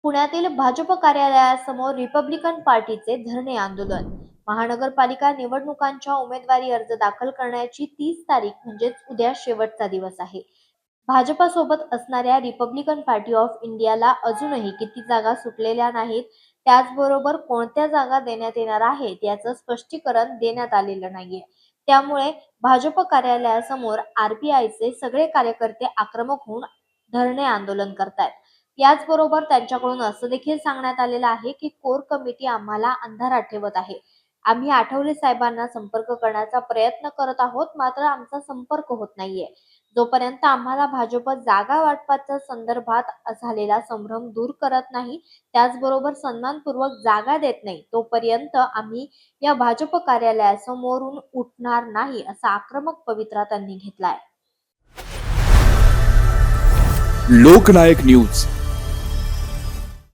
पुण्यातील भाजप कार्यालयासमोर रिपब्लिकन पार्टीचे धरणे आंदोलन. महानगरपालिका निवडणुकांच्या उमेदवारी अर्ज दाखल करण्याची 30 तारीख म्हणजेच उद्या शेवटचा दिवस आहे. भाजपसोबत असणाऱ्या रिपब्लिकन पार्टी ऑफ इंडियाला अजूनही किती जागा सुटलेल्या नाहीत, त्याचबरोबर कोणत्या जागा देण्यात येणार आहेत याचं स्पष्टीकरण देण्यात आलेलं नाहीये. त्यामुळे भाजप कार्यालयासमोर आरपीआयचे सगळे कार्यकर्ते आक्रमक होऊन धरणे आंदोलन करतायत. याचबरोबर त्यांच्याकडून असं देखील सांगण्यात आलेलं आहे की कोर कमिटी आम्हाला अंधारात ठेवत आहे. आम्ही आठवले साहेबांना संपर्क करण्याचा प्रयत्न करत आहोत, मात्र आमचा संपर्क होत नाहीये. जोपर्यंत आम्हाला भाजप जागा वाटपाच्या संदर्भात झालेला संभ्रम दूर करत नाही, त्याचबरोबर सन्मानपूर्वक जागा देत नाही, तोपर्यंत आम्ही या भाजप कार्यालयासमोरून उठणार नाही, असा आक्रमक पवित्रा त्यांनी घेतलाय. लोकनायक न्यूज